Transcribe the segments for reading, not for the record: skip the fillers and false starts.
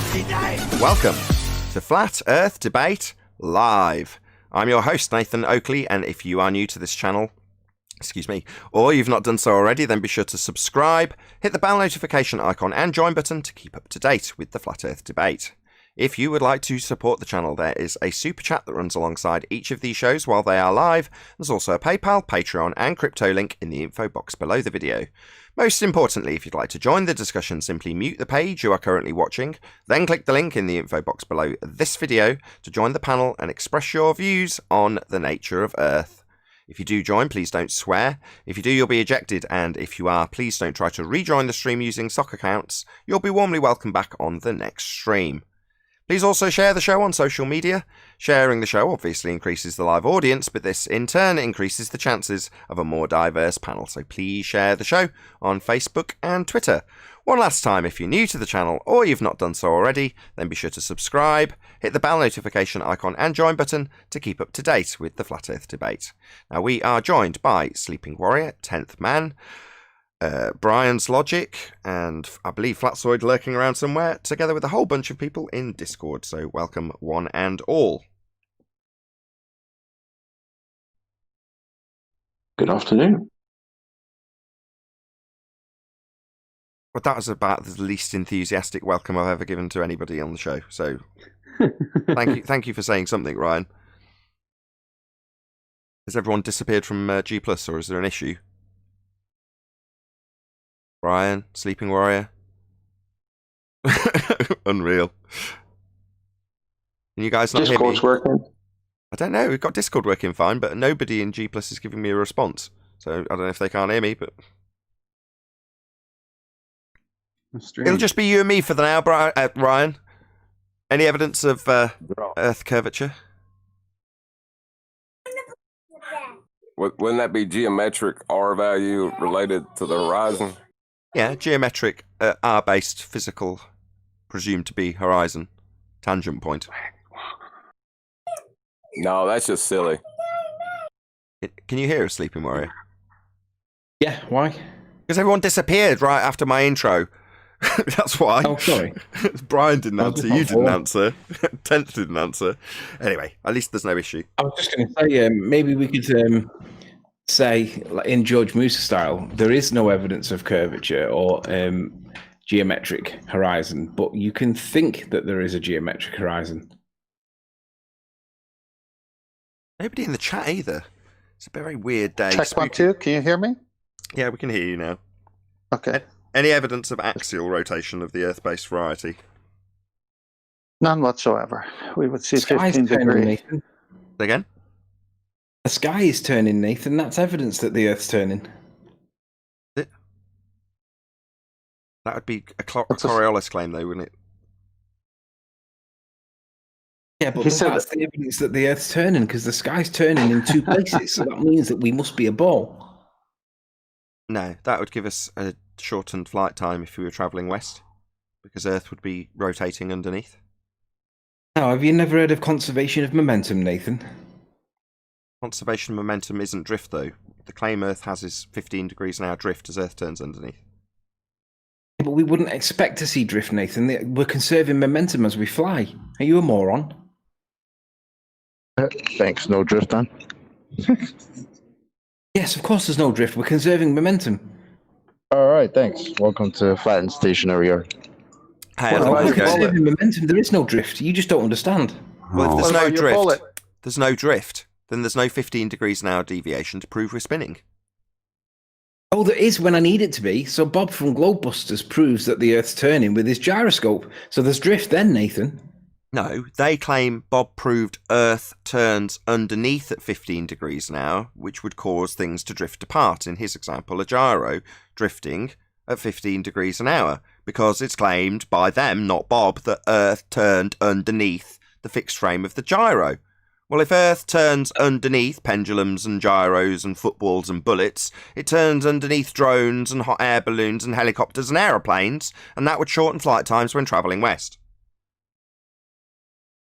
fucking name! Welcome to Flat Earth Debate Live. I'm your host, Nathan Oakley, and if you are new to this channel, or you've not done so already, then be sure to subscribe, hit the bell notification icon and join button to keep up to date with the Flat Earth Debate. If you would like to support the channel, there is a super chat that runs alongside each of these shows while they are live. There's also a PayPal, Patreon and crypto link in the info box below the video. Most importantly, if you'd like to join the discussion, simply mute the page you are currently watching, then click the link in the info box below this video to join the panel and express your views on the nature of Earth. If you do join, please don't swear. If you do, you'll be ejected, and if you are, please don't try to rejoin the stream using sock accounts. You'll be warmly welcome back on the next stream. Please also share the show on social media. Sharing the show obviously increases the live audience, but this in turn increases the chances of a more diverse panel. So please share the show on Facebook and Twitter. One last time, if you're new to the channel or you've not done so already, then be sure to subscribe, hit the bell notification icon and join button to keep up to date with the Flat Earth Debate. Now we are joined by Sleeping Warrior, 10th Man, Brian's Logic, and I believe Flatzoid lurking around somewhere, together with a whole bunch of people in Discord, so welcome one and all. Good afternoon. Well, that was about the least enthusiastic welcome I've ever given to anybody on the show, so thank you for saying something, Ryan. Has everyone disappeared from G+, or is there an issue? Brian, Sleeping Warrior. Unreal. Can you guys not Discord's hear me? working. I don't know. We've got Discord working fine, but nobody in G+ is giving me a response. So I don't know if they can't hear me, but it'll just be you and me for the now, Ryan. Any evidence of Earth curvature? Wouldn't that be geometric R value related to the horizon? Yeah, geometric, R-based, physical, presumed to be horizon, tangent point. No, that's just silly. Can you hear us, Sleeping Warrior? Yeah, why? Because everyone disappeared right after my intro. That's why. Oh, sorry. Brian didn't answer, you didn't answer, 10th didn't answer. Anyway, at least there's no issue. I was just going to say, maybe we could say, like in George Musa style, there is no evidence of curvature or geometric horizon, but you can think that there is a geometric horizon. Nobody in the chat either. It's a very weird day. Check 1, 2. Can you hear me? Yeah, we can hear you now. Okay. Any evidence of axial rotation of the Earth-based variety? None whatsoever. We would see Sky's 15 turning, degrees. Nathan. Again? The sky is turning, Nathan. That's evidence that the Earth's turning. That would be a Coriolis claim, though, wouldn't it? Yeah, but that's the evidence that the Earth's turning, because the sky's turning in two places, so that means that we must be a ball. No, that would give us a shortened flight time if we were travelling west, because Earth would be rotating underneath. Now, have you never heard of conservation of momentum, Nathan? Conservation of momentum isn't drift, though. The claim Earth has is 15 degrees an hour drift as Earth turns underneath. But we wouldn't expect to see drift, Nathan. We're conserving momentum as we fly. Are you a moron? Thanks, no drift then. Yes, of course there's no drift. We're conserving momentum. All right, thanks. Welcome to Flat and Stationary Earth. Hey, Well, otherwise we're go. conserving momentum. There is no drift. You just don't understand. Well, if there's no What about your bullet? drift, then there's no 15 degrees an hour deviation to prove we're spinning. Oh, there is when I need it to be. So Bob from Globebusters proves that the Earth's turning with his gyroscope. So there's drift then, Nathan. No, they claim Bob proved Earth turns underneath at 15 degrees an hour, which would cause things to drift apart. In his example, a gyro drifting at 15 degrees an hour, because it's claimed by them, not Bob, that Earth turned underneath the fixed frame of the gyro. Well, if Earth turns underneath pendulums and gyros and footballs and bullets, it turns underneath drones and hot air balloons and helicopters and aeroplanes, and that would shorten flight times when travelling west.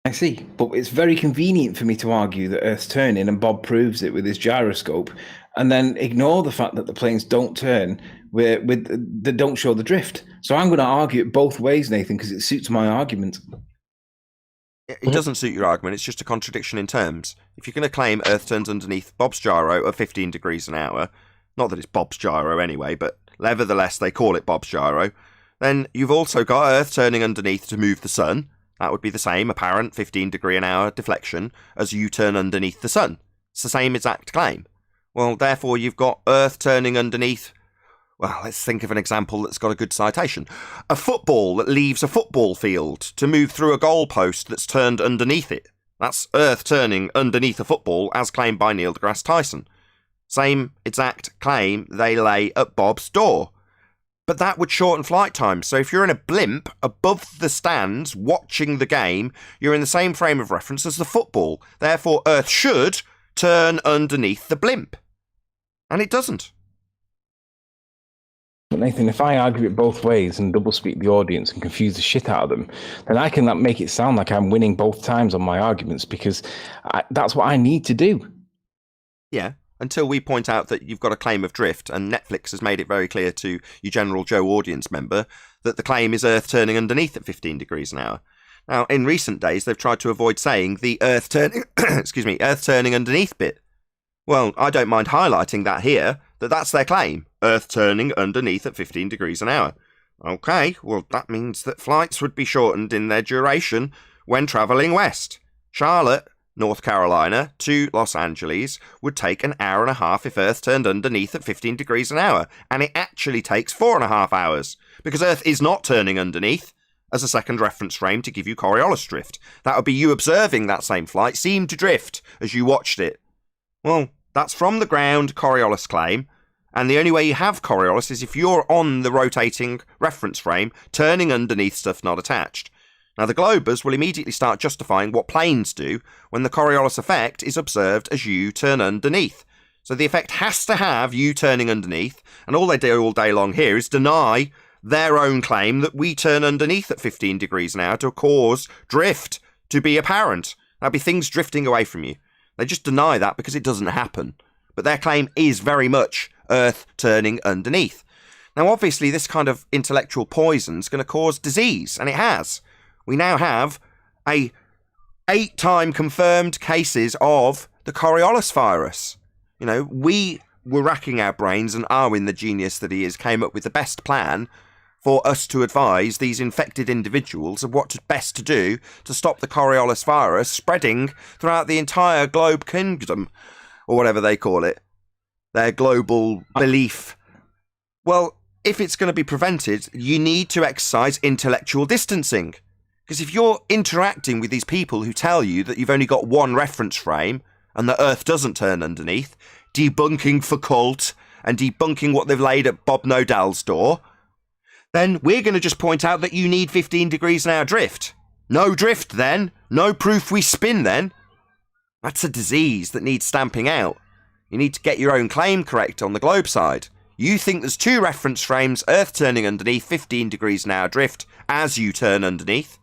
I see, but it's very convenient for me to argue that Earth's turning, and Bob proves it with his gyroscope, and then ignore the fact that the planes don't turn they don't show the drift. So I'm going to argue it both ways, Nathan, because it suits my argument. It doesn't suit your argument. It's just a contradiction in terms. If you're going to claim Earth turns underneath Bob's gyro at 15 degrees an hour, not that it's Bob's gyro anyway, but nevertheless they call it Bob's gyro, then you've also got Earth turning underneath to move the sun. That would be the same apparent 15 degree an hour deflection as you turn underneath the sun. It's the same exact claim. Well, therefore you've got Earth turning underneath. Well, let's think of an example that's got a good citation. A football that leaves a football field to move through a goalpost that's turned underneath it. That's Earth turning underneath a football as claimed by Neil deGrasse Tyson. Same exact claim they lay at Bob's door. But that would shorten flight time. So if you're in a blimp above the stands watching the game, you're in the same frame of reference as the football. Therefore, Earth should turn underneath the blimp. And it doesn't. But Nathan, if I argue it both ways and double speak the audience and confuse the shit out of them, then I can make it sound like I'm winning both times on my arguments because that's what I need to do. Yeah, until we point out that you've got a claim of drift, and Netflix has made it very clear to your general Joe audience member that the claim is Earth turning underneath at 15 degrees an hour. Now, in recent days, they've tried to avoid saying the Earth turning, Earth turning underneath bit. Well, I don't mind highlighting that here, that's their claim. Earth turning underneath at 15 degrees an hour. Okay, well, that means that flights would be shortened in their duration when travelling west. Charlotte, North Carolina, to Los Angeles would take an hour and a half if Earth turned underneath at 15 degrees an hour, and it actually takes 4.5 hours, because Earth is not turning underneath, as a second reference frame to give you Coriolis drift. That would be you observing that same flight seem to drift as you watched it. Well, that's from the ground Coriolis claim, and the only way you have Coriolis is if you're on the rotating reference frame, turning underneath stuff not attached. Now, the Globers will immediately start justifying what planes do when the Coriolis effect is observed as you turn underneath. So the effect has to have you turning underneath, and all they do all day long here is deny their own claim that we turn underneath at 15 degrees an hour to cause drift to be apparent. That'd be things drifting away from you. They just deny that because it doesn't happen. But their claim is very much Earth turning underneath. Now, obviously, this kind of intellectual poison is going to cause disease, and it has. We now have 8-time confirmed cases of the Coriolis virus. You know, we were racking our brains, and Arwin, the genius that he is, came up with the best plan for us to advise these infected individuals of what best to do to stop the Coriolis virus spreading throughout the entire globe kingdom, or whatever they call it, their global belief. Well, if it's going to be prevented, you need to exercise intellectual distancing. Because if you're interacting with these people who tell you that you've only got one reference frame and that Earth doesn't turn underneath, debunking Foucault and debunking what they've laid at Bob Nodal's door, then we're going to just point out that you need 15 degrees an hour drift. No drift then. No proof we spin then. That's a disease that needs stamping out. You need to get your own claim correct on the globe side. You think there's 2 reference frames, Earth turning underneath, 15 degrees an hour drift as you turn underneath.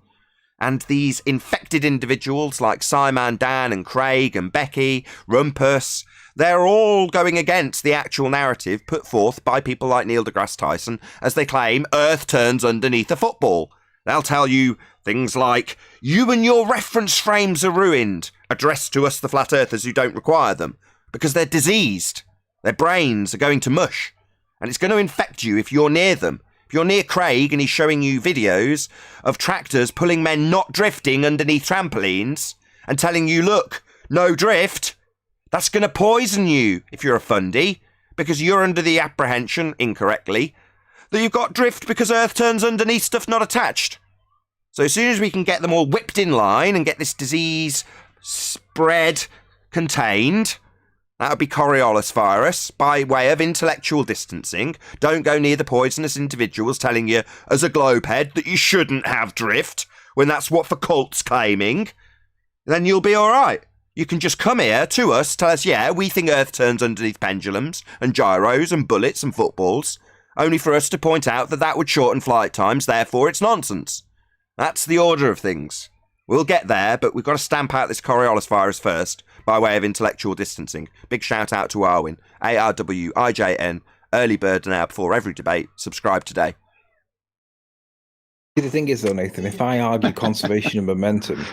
And these infected individuals like Simon, Dan and Craig and Becky, Rumpus, they're all going against the actual narrative put forth by people like Neil deGrasse Tyson as they claim Earth turns underneath a football. They'll tell you things like, you and your reference frames are ruined, addressed to us the flat earthers who don't require them, because they're diseased. Their brains are going to mush, and it's going to infect you if you're near them. If you're near Craig and he's showing you videos of tractors pulling men not drifting underneath trampolines and telling you, look, no drift, that's going to poison you if you're a fundy, because you're under the apprehension, incorrectly, that you've got drift because Earth turns underneath stuff not attached. So as soon as we can get them all whipped in line and get this disease spread contained, that would be Coriolis virus, by way of intellectual distancing. Don't go near the poisonous individuals telling you, as a globehead, that you shouldn't have drift, when that's what Foucault's claiming. Then you'll be alright. You can just come here to us, tell us, yeah, we think Earth turns underneath pendulums and gyros and bullets and footballs, only for us to point out that that would shorten flight times, therefore it's nonsense. That's the order of things. We'll get there, but we've got to stamp out this Coriolis virus first by way of intellectual distancing. Big shout out to Arwin, ARWIJN, early bird now before every debate. Subscribe today. The thing is, though, Nathan, if I argue conservation of momentum,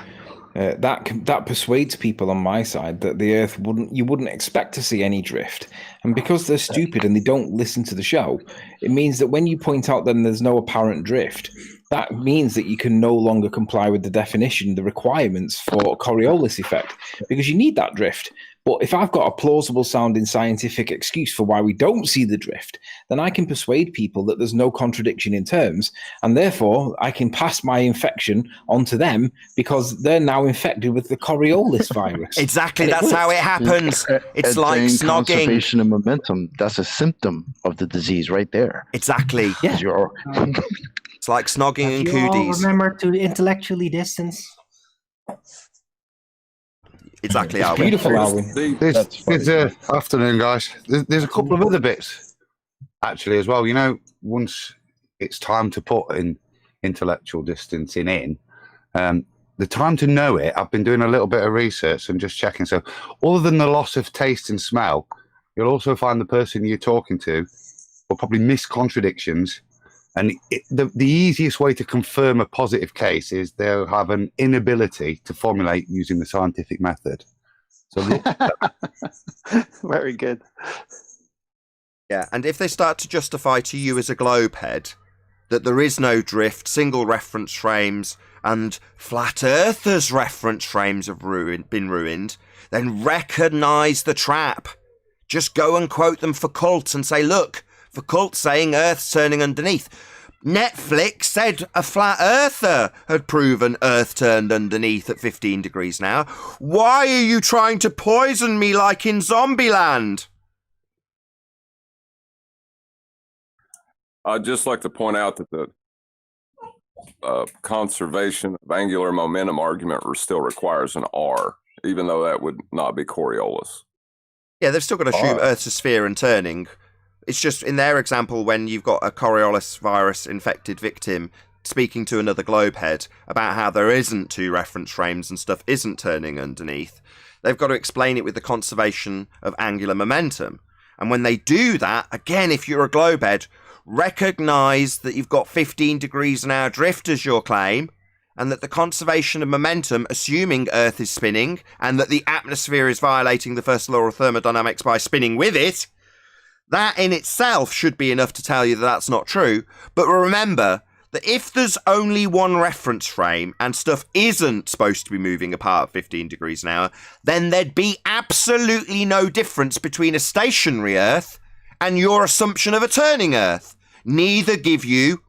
that persuades people on my side that the Earth you wouldn't expect to see any drift, and because they're stupid and they don't listen to the show, it means that when you point out then there's no apparent drift, that means that you can no longer comply with the definition, the requirements for Coriolis effect, because you need that drift. But if I've got a plausible sounding scientific excuse for why we don't see the drift, then I can persuade people that there's no contradiction in terms, and therefore I can pass my infection onto them because they're now infected with the Coriolis virus. Exactly, that's how it happens. It's like snogging. Conservation of momentum, that's a symptom of the disease right there. Exactly. Yeah. It's like snogging and You all cooties. remember to intellectually distance. Exactly, It's Arwin. beautiful, Alwyn. Afternoon, guys. There's a couple of other bits actually as well. You know, once it's time to put in intellectual distancing in, the time to know it, I've been doing a little bit of research and just checking. So other than the loss of taste and smell, you'll also find the person you're talking to will probably miss contradictions. And the easiest way to confirm a positive case is they'll have an inability to formulate using the scientific method. So very good. Yeah, and if they start to justify to you as a globehead that there is no drift, single reference frames, and flat earthers' reference frames have been ruined, then recognise the trap. Just go and quote them for cult and say, look, for cult saying Earth's turning underneath. Netflix said a flat earther had proven Earth turned underneath at 15 degrees now. Why are you trying to poison me like in Zombieland? I'd just like to point out that the conservation of angular momentum argument still requires an R, even though that would not be Coriolis. Yeah, they've still got to assume Earth's a sphere and turning. It's just in their example when you've got a Coriolis virus infected victim speaking to another globehead about how there isn't two reference frames and stuff isn't turning underneath, they've got to explain it with the conservation of angular momentum. And when they do that, again, if you're a globehead, recognise that you've got 15 degrees an hour drift as your claim, and that the conservation of momentum, assuming Earth is spinning, and that the atmosphere is violating the first law of thermodynamics by spinning with it, that in itself should be enough to tell you that that's not true. But remember that if there's only one reference frame and stuff isn't supposed to be moving apart at 15 degrees an hour, then there'd be absolutely no difference between a stationary Earth and your assumption of a turning Earth. Neither give you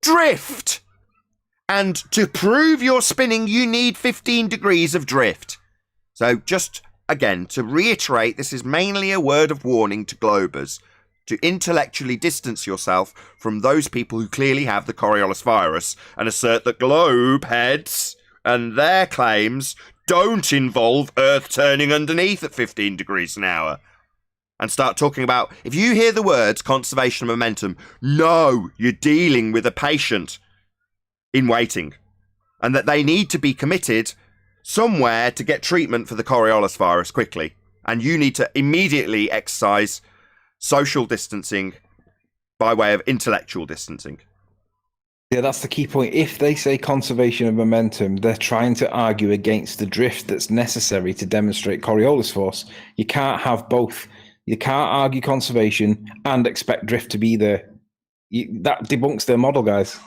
drift. And to prove you're spinning, you need 15 degrees of drift. So just, again, to reiterate, this is mainly a word of warning to globers, to intellectually distance yourself from those people who clearly have the Coriolis virus and assert that globe heads and their claims don't involve Earth turning underneath at 15 degrees an hour. And start talking about, if you hear the words conservation of momentum, no, you're dealing with a patient in waiting, and that they need to be committed somewhere to get treatment for the Coriolis virus quickly. And you need to immediately exercise social distancing by way of intellectual distancing. Yeah, that's the key point. If they say conservation of momentum, they're trying to argue against the drift that's necessary to demonstrate Coriolis force. You can't have both. You can't argue conservation and expect drift to be there. That debunks their model, guys.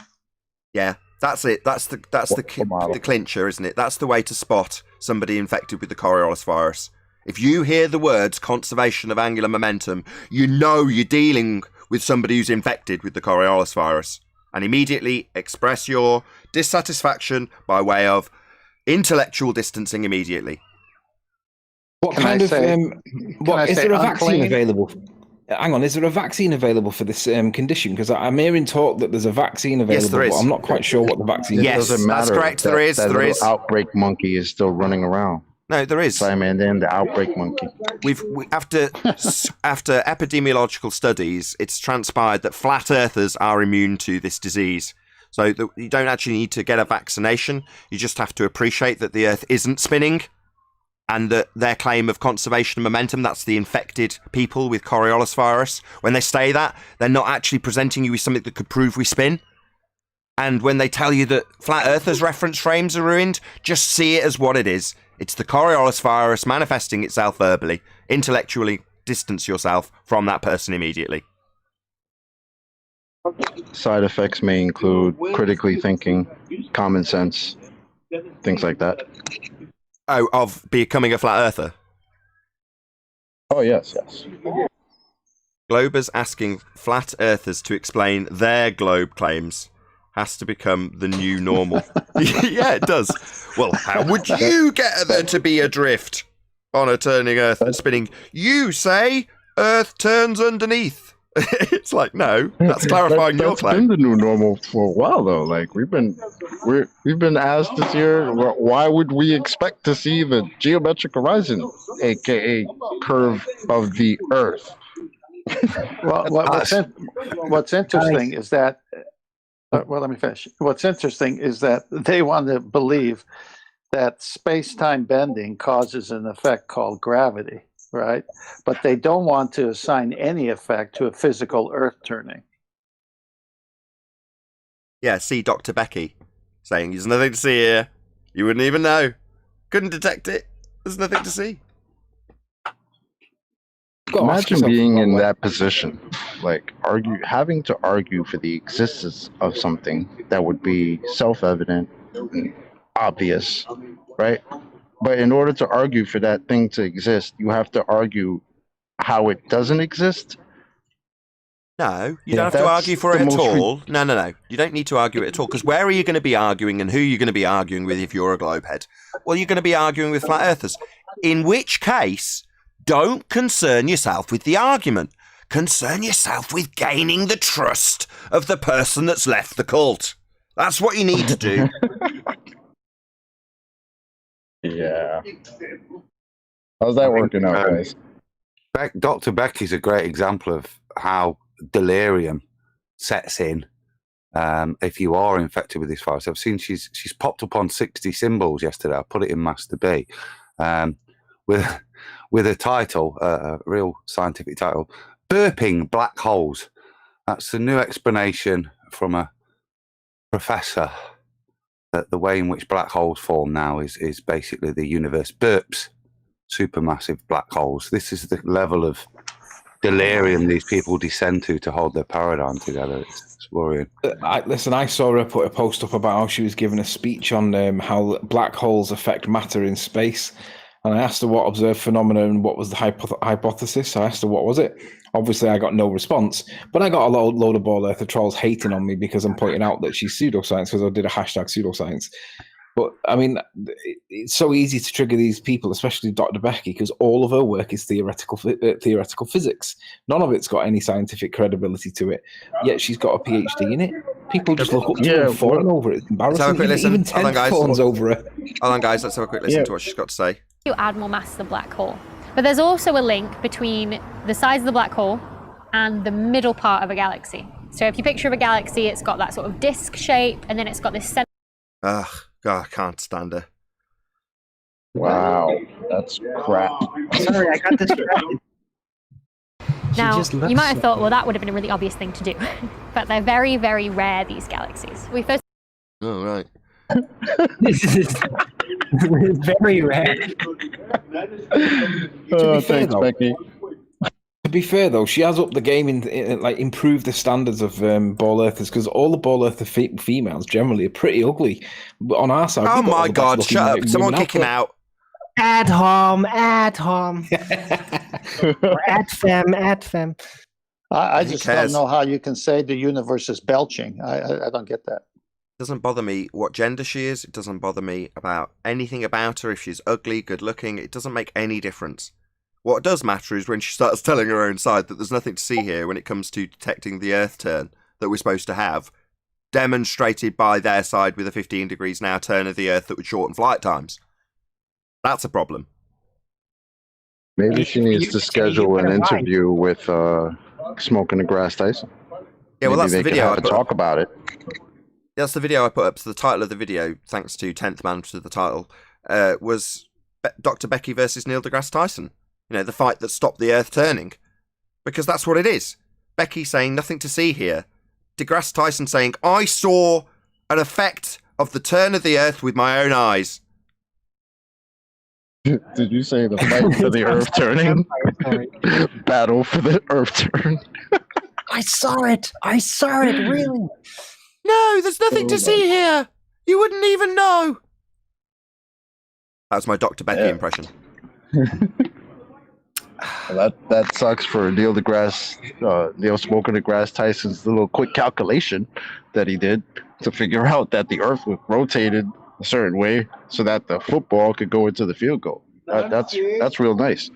Yeah. That's it. That's the clincher, isn't it? That's the way to spot somebody infected with the Coriolis virus. If you hear the words conservation of angular momentum, you know you're dealing with somebody who's infected with the Coriolis virus. And immediately express your dissatisfaction by way of intellectual distancing immediately. What kind of is there a vaccine available? Hang on, is there a vaccine available for this condition? Because I'm hearing talk that there's a vaccine available. Yes, there is. But I'm not quite sure what the vaccine Yes, is. Doesn't matter. that's correct. There is. That There is. outbreak monkey is still running around. No, there is. Simon, then the outbreak monkey. After epidemiological studies, it's transpired that flat earthers are immune to this disease. So you don't actually need to get a vaccination. You just have to appreciate that the Earth isn't spinning, and that their claim of conservation of momentum, that's the infected people with Coriolis virus. When they say that, they're not actually presenting you with something that could prove we spin. And when they tell you that flat earthers' reference frames are ruined, just see it as what it is. It's the Coriolis virus manifesting itself verbally. Intellectually distance yourself from that person immediately. Side effects may include critically thinking, common sense, things like that. Oh, of becoming a flat earther? Oh, yes. Globers asking flat earthers to explain their globe claims has to become the new normal. Yeah, it does. Well, how would you get there to be adrift on a turning Earth and spinning? You say Earth turns underneath. It's like, no, that's clarifying your claim. That's been the new normal for a while, though. Like we've been asked this year, why would we expect to see the geometric horizon, aka curve of the Earth? Well, what's interesting is that. Well, let me finish. What's interesting is that they want to believe that space-time bending causes an effect called gravity, right? But they don't want to assign any effect to a physical Earth turning. Yeah, see Dr. Becky saying, there's nothing to see here. You wouldn't even know. Couldn't detect it. There's nothing to see. Imagine being in that position, like having to argue for the existence of something that would be self-evident, and obvious, right? But in order to argue for that thing to exist, you have to argue how it doesn't exist. No, you don't have to argue for it at all. No. You don't need to argue it at all, because where are you going to be arguing, and who are you going to be arguing with if you're a globehead? Well, you're going to be arguing with flat earthers. In which case, don't concern yourself with the argument. Concern yourself with gaining the trust of the person that's left the cult. That's what you need to do. Yeah. How's that working out, guys? Dr. Becky's a great example of how delirium sets in if you are infected with this virus. I've seen she's popped up on 60 symbols yesterday. I put it in Master B with a title, a real scientific title, Burping Black Holes. That's the new explanation from a professor that the way in which black holes form now is basically the universe burps supermassive black holes. This is the level of delirium these people descend to hold their paradigm together. It's worrying. I saw her put a post up about how she was giving a speech on how black holes affect matter in space. And I asked her what observed phenomenon and what was the hypothesis. I asked her what was it. Obviously, I got no response, but I got a load of ball earther trolls hating on me because I'm pointing out that she's pseudoscience because I did a hashtag pseudoscience. But I mean, it's so easy to trigger these people, especially Dr. Becky, because all of her work is theoretical physics. None of it's got any scientific credibility to it. Yet she's got a PhD in it. People just look up to her and fawn over it. It's embarrassing. Even Ted fawns over her. Hold on, guys. Let's have a quick listen to what she's got to say. To add more mass to the black hole. But there's also a link between the size of the black hole and the middle part of a galaxy. So if you picture a galaxy, it's got that sort of disc shape, and then it's got this center. Ugh, God, I can't stand her. Wow, that's crap. Sorry, I got distracted. Now, you might have thought, well, that would have been a really obvious thing to do. But they're very, very rare, these galaxies. Oh, right. This is very rare. Thanks, Becky. To be fair, though, she has upped the game in like improved the standards of ball earthers, because all the ball earther females generally are pretty ugly. But on our side, oh my God! Shut up! Someone kick him out. Ad hom. Or ad fem. I just don't know how you can say the universe is belching. I don't get that. It doesn't bother me what gender she is. It doesn't bother me about anything about her. If she's ugly, good looking, it doesn't make any difference. What does matter is when she starts telling her own side that there's nothing to see here when it comes to detecting the Earth turn that we're supposed to have, demonstrated by their side with a 15 degrees now turn of the Earth that would shorten flight times. That's a problem. Maybe she needs to schedule an interview with Smoking the Grass Tyson. Yeah, well, Maybe that's the video. Talk about it. That's the video I put up. So the title of the video, thanks to 10th Man to the title, was Dr. Becky versus Neil deGrasse Tyson. You know, the fight that stopped the Earth turning. Because that's what it is. Becky saying nothing to see here. deGrasse Tyson saying, I saw an effect of the turn of the Earth with my own eyes. Did you say the fight for the Earth turning? Battle for the Earth turn. I saw it. I saw it. Really? No, there's nothing to see here. You wouldn't even know. That was my Dr. Becky impression. That sucks for Neil Smoker deGrasse Tyson's little quick calculation that he did to figure out that the Earth was rotated a certain way so that the football could go into the field goal. That's real nice.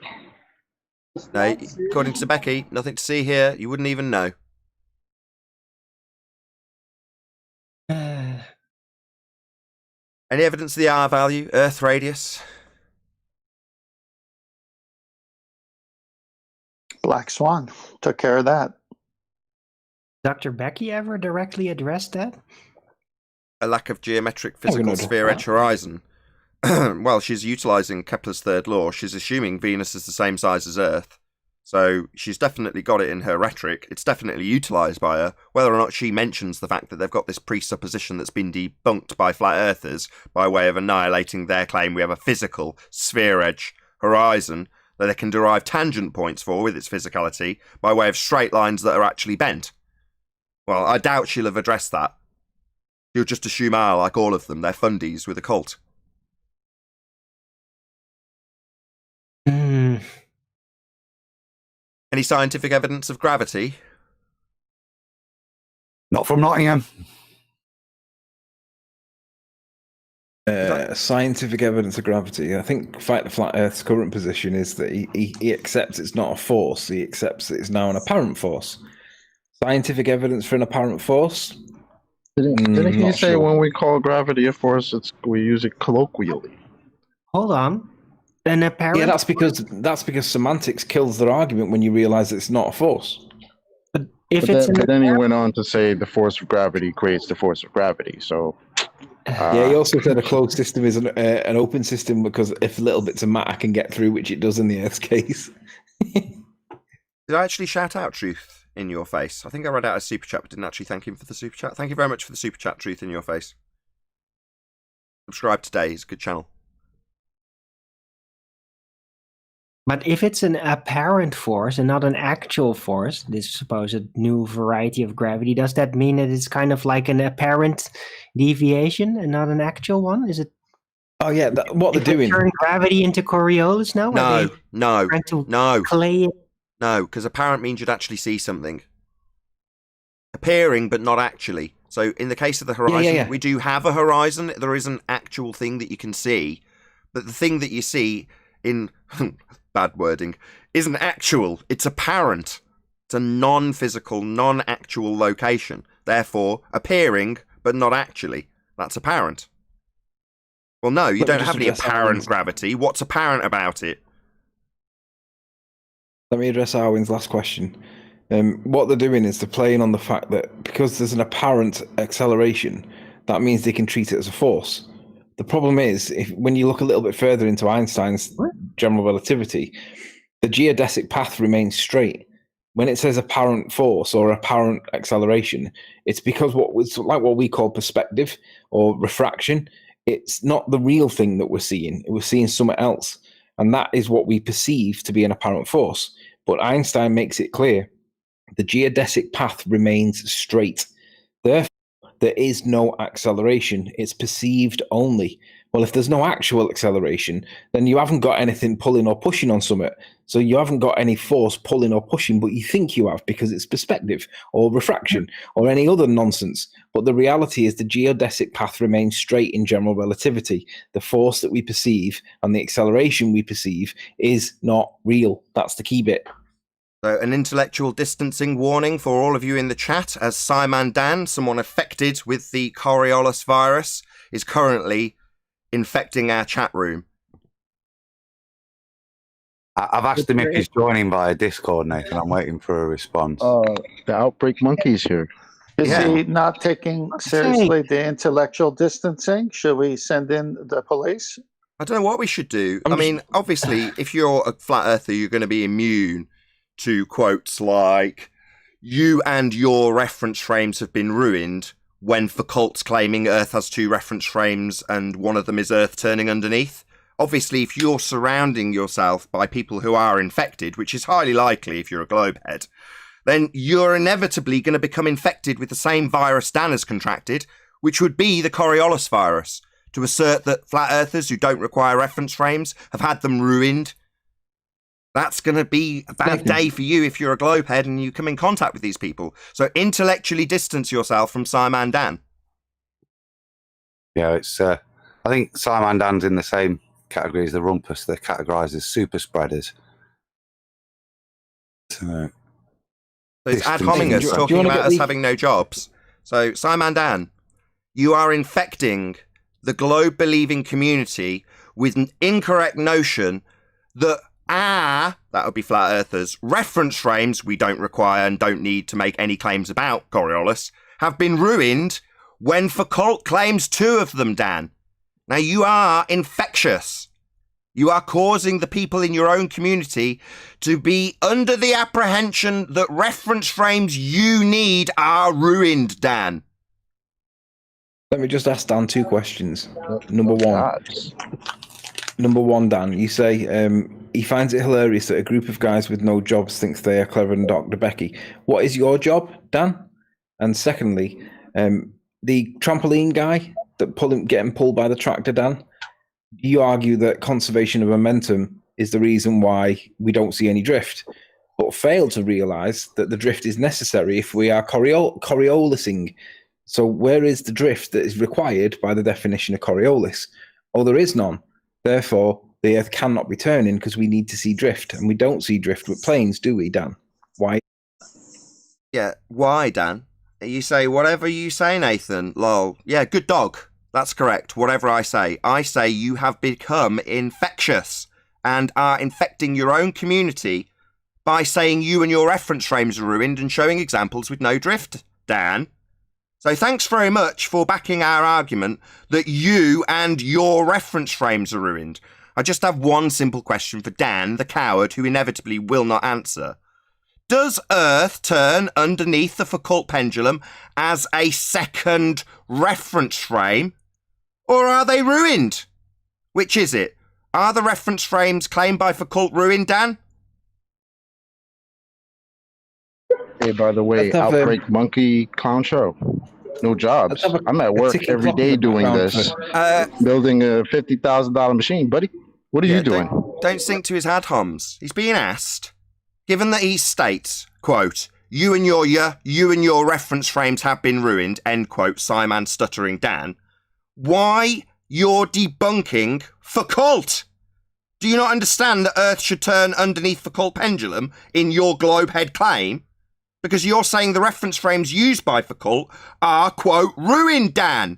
No, according to Becky, nothing to see here. You wouldn't even know. Any evidence of the R value, Earth radius? Black Swan took care of that. Dr. Becky ever directly addressed that? A lack of geometric physical sphere edge horizon. Well, she's utilising Kepler's third law. She's assuming Venus is the same size as Earth. So she's definitely got it in her rhetoric. It's definitely utilised by her. Whether or not she mentions the fact that they've got this presupposition that's been debunked by flat earthers by way of annihilating their claim we have a physical sphere edge horizon that they can derive tangent points for with its physicality by way of straight lines that are actually bent. Well, I doubt she'll have addressed that. She'll just assume, like all of them, they're fundies with a cult. Any scientific evidence of gravity? Not from Nottingham. Scientific evidence of gravity. I think Fight the Flat Earth's current position is that he accepts it's not a force. He accepts that it's now an apparent force. Scientific evidence for an apparent force? Didn't he say when we call gravity a force, we use it colloquially? Hold on. An apparent. Yeah, that's because semantics kills their argument when you realize it's not a force. But then he went on to say the force of gravity creates the force of gravity. So yeah, he also said a closed system is an open system because if little bits of matter can get through, which it does in the Earth's case. Did I actually shout out Truth in your face? I think I read out a super chat, but didn't actually thank him for the super chat. Thank you very much for the super chat, Truth in your face. Subscribe today. It's a good channel. But if it's an apparent force and not an actual force, this supposed new variety of gravity, does that mean that it's kind of like an apparent deviation and not an actual one? Is it? Oh yeah, what they're doing. Turn gravity into Coriolis now? No. Clay it? No, because apparent means you'd actually see something. Appearing, but not actually. So in the case of the horizon, we do have a horizon. There is an actual thing that you can see. But the thing that you see in... bad wording, isn't actual. It's apparent. It's a non-physical, non-actual location. Therefore, appearing, but not actually. That's apparent. Well, no, you don't have any apparent gravity. What's apparent about it? Let me address Arwin's last question. What they're doing is they're playing on the fact that because there's an apparent acceleration, that means they can treat it as a force. The problem is, when you look a little bit further into Einstein's general relativity, the geodesic path remains straight. When it says apparent force or apparent acceleration, it's because what we call perspective or refraction. It's not the real thing that we're seeing. We're seeing something else. And that is what we perceive to be an apparent force. But Einstein makes it clear the geodesic path remains straight. Therefore, there is no acceleration. It's perceived only. Well, if there's no actual acceleration, then you haven't got anything pulling or pushing on something. So you haven't got any force pulling or pushing, but you think you have because it's perspective or refraction or any other nonsense. But the reality is the geodesic path remains straight in general relativity. The force that we perceive and the acceleration we perceive is not real. That's the key bit. So an intellectual distancing warning for all of you in the chat, as Simon Dan, someone affected with the Coriolis virus, is currently infecting our chat room. I've asked him if he's joining via Discord, Nathan. I'm waiting for a response. The outbreak monkey's here. Is he not taking seriously the intellectual distancing? Should we send in the police? I don't know what we should do. I mean, obviously, if you're a flat earther, you're going to be immune to quotes like, you and your reference frames have been ruined, when Foucault's claiming Earth has two reference frames and one of them is Earth turning underneath. Obviously, if you're surrounding yourself by people who are infected, which is highly likely if you're a globehead, then you're inevitably going to become infected with the same virus Dan has contracted, which would be the Coriolis virus. To assert that flat earthers who don't require reference frames have had them ruined, that's going to be a bad day for you if you're a globehead and you come in contact with these people. So intellectually distance yourself from Simon Dan. Yeah, it's. I think Simon Dan's in the same category as the Rumpus. They're categorised as super spreaders. So it's ad hominem us talking about us having no jobs. So Simon Dan, you are infecting the globe-believing community with an incorrect notion that that would be flat earthers, reference frames we don't require and don't need to make any claims about Coriolis, have been ruined when Foucault claims two of them, Dan. Now you are infectious. You are causing the people in your own community to be under the apprehension that reference frames you need are ruined, Dan. Let me just ask Dan two questions. Number one, Dan, you say he finds it hilarious that a group of guys with no jobs thinks they are cleverer than Dr. Becky. What is your job, Dan? And secondly, the trampoline guy that getting pulled by the tractor, Dan, you argue that conservation of momentum is the reason why we don't see any drift, but fail to realise that the drift is necessary if we are Coriolising. So where is the drift that is required by the definition of Coriolis? Oh, there is none. Therefore, the Earth cannot be turning because we need to see drift, and we don't see drift with planes, do we, Dan? Why? Yeah, why, Dan? You say whatever you say, Nathan. Lol. Yeah, good dog. That's correct. Whatever I say you have become infectious and are infecting your own community by saying you and your reference frames are ruined and showing examples with no drift, Dan. So thanks very much for backing our argument that you and your reference frames are ruined. I just have one simple question for Dan, the coward, who inevitably will not answer. Does Earth turn underneath the Foucault pendulum as a second reference frame, or are they ruined? Which is it? Are the reference frames claimed by Foucault ruined, Dan? Hey, by the way, Outbreak Monkey Clown Show. No jobs. I'm at work every day doing this. Building a $50,000 machine, buddy. What are you doing? Don't sink to his ad homs. He's being asked, given that he states, quote, you and your reference frames have been ruined, end quote, Simon Stuttering Dan, why you're debunking Foucault? Do you not understand that Earth should turn underneath Foucault pendulum in your globehead claim? Because you're saying the reference frames used by Foucault are, quote, ruined, Dan.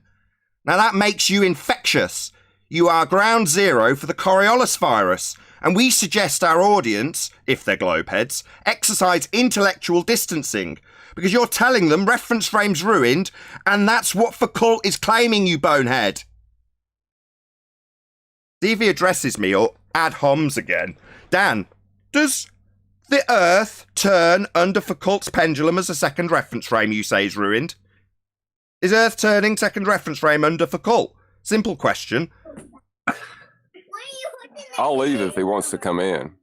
Now that makes you infectious. You are ground zero for the Coriolis virus. And we suggest our audience, if they're globeheads, exercise intellectual distancing. Because you're telling them reference frames ruined, and that's what Foucault is claiming, you bonehead. See if he addresses me or ad homs again. Dan, does the Earth turn under Foucault's pendulum as a second reference frame you say is ruined? Is Earth turning second reference frame under Foucault? Simple question. I'll leave if he wants to come in.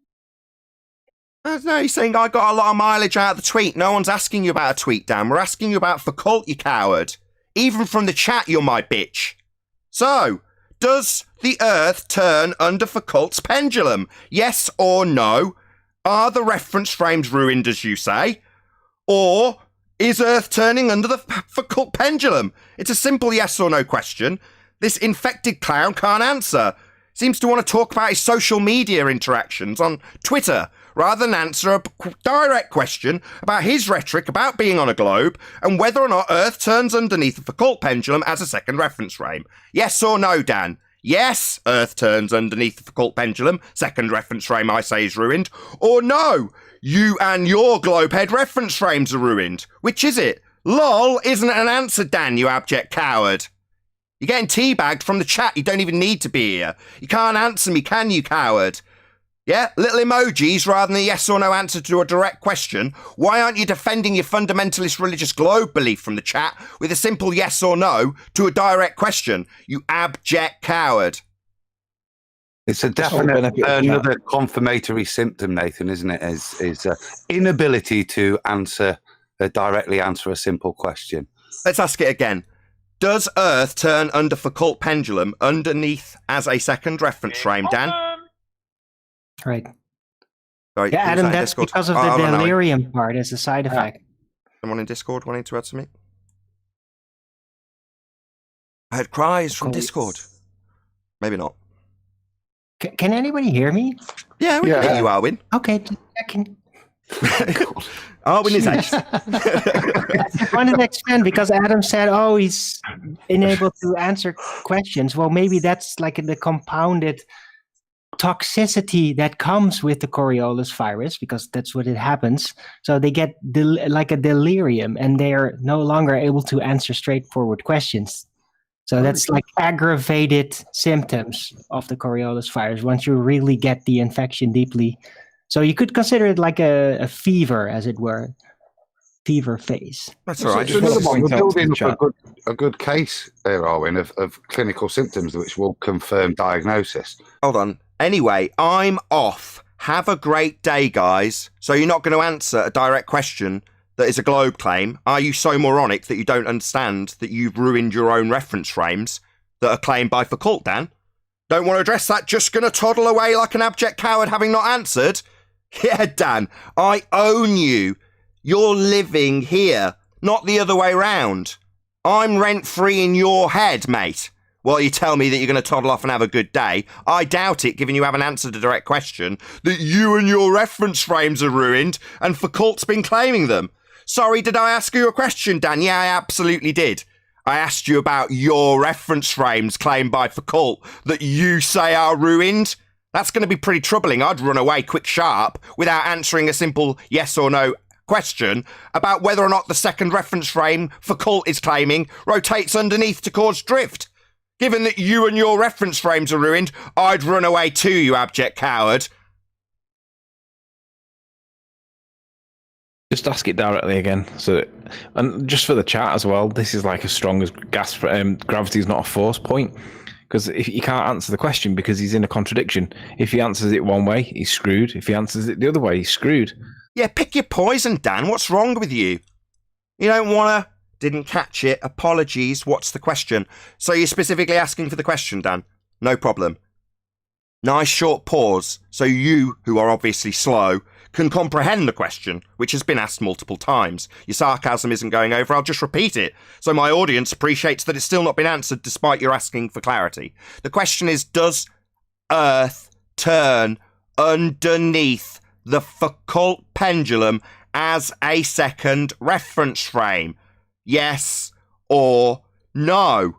No, he's saying I got a lot of mileage out of the tweet. No one's asking you about a tweet, Dan. We're asking you about Foucault, you coward. Even from the chat, you're my bitch. So, does the Earth turn under Foucault's pendulum? Yes or no? Are the reference frames ruined, as you say? Or is Earth turning under the Foucault pendulum? It's a simple yes or no question. This infected clown can't answer. Seems to want to talk about his social media interactions on Twitter rather than answer a direct question about his rhetoric about being on a globe and whether or not Earth turns underneath the Foucault pendulum as a second reference frame. Yes or no, Dan? Yes, Earth turns underneath the Foucault pendulum, second reference frame I say is ruined. Or no, you and your globehead reference frames are ruined. Which is it? LOL isn't an answer, Dan, you abject coward. You're getting teabagged from the chat. You don't even need to be here. You can't answer me, can you, coward? Yeah, little emojis rather than a yes or no answer to a direct question. Why aren't you defending your fundamentalist religious globe belief from the chat with a simple yes or no to a direct question, you abject coward? It's a definite another confirmatory symptom, Nathan, isn't it? Is inability to directly answer a simple question. Let's ask it again. Does Earth turn under Foucault pendulum underneath as a second reference frame, Dan? Right. Sorry, Yeah, Adam, that's Discord? because of the delirium part as a side effect. Someone in Discord wanting to add something? I heard cries from Discord. Maybe not. Can anybody hear me? Yeah, we can hear you, Arwin. Okay, checking. Arwin is ace. I wanted to expand because Adam said, "Oh, he's unable to answer questions." Well, maybe that's like the compounded toxicity that comes with the Coriolis virus, because that's what it happens. So they get like a delirium, and they are no longer able to answer straightforward questions. So that's like aggravated symptoms of the Coriolis virus once you really get the infection deeply. So you could consider it like a fever, as it were, fever phase. That's all right. Just another one. We're building up a good case there, Arwin, of clinical symptoms which will confirm diagnosis. Hold on. Anyway, I'm off. Have a great day, guys. So you're not going to answer a direct question that is a globe claim? Are you so moronic that you don't understand that you've ruined your own reference frames that are claimed by Foucault, Dan? Don't want to address that? Just going to toddle away like an abject coward having not answered? Yeah, Dan, I own you. You're living here, not the other way round. I'm rent-free in your head, mate. While you tell me that you're going to toddle off and have a good day, I doubt it, given you haven't answered a direct question, that you and your reference frames are ruined and Foucault's been claiming them. Sorry, did I ask you a question, Dan? Yeah, I absolutely did. I asked you about your reference frames claimed by Foucault that you say are ruined. That's going to be pretty troubling. I'd run away quick sharp without answering a simple yes or no question about whether or not the second reference frame Foucault is claiming rotates underneath to cause drift. Given that you and your reference frames are ruined, I'd run away too, you abject coward. Just ask it directly again. And just for the chat as well, this is like as strong as gravity is not a force point. Because if he can't answer the question because he's in a contradiction. If he answers it one way, he's screwed. If he answers it the other way, he's screwed. Yeah, pick your poison, Dan. What's wrong with you? You don't want to... Didn't catch it. Apologies. What's the question? So you're specifically asking for the question, Dan? No problem. Nice short pause, so you, who are obviously slow, can comprehend the question, which has been asked multiple times. Your sarcasm isn't going over, I'll just repeat it, so my audience appreciates that it's still not been answered despite your asking for clarity. The question is, does Earth turn underneath the Foucault pendulum as a second reference frame? Yes or no?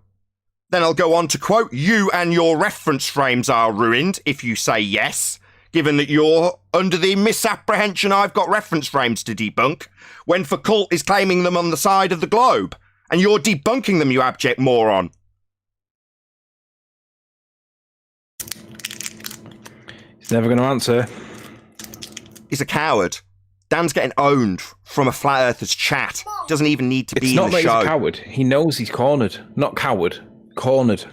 Then I'll go on to quote, you and your reference frames are ruined if you say yes, given that you're under the misapprehension I've got reference frames to debunk, when Foucault is claiming them on the side of the globe, and you're debunking them, you abject moron. He's never going to answer. He's a coward. Dan's getting owned from a flat earthers chat. Doesn't even need to be in the show. It's not that he's a coward. He knows he's cornered. Not coward. Cornered.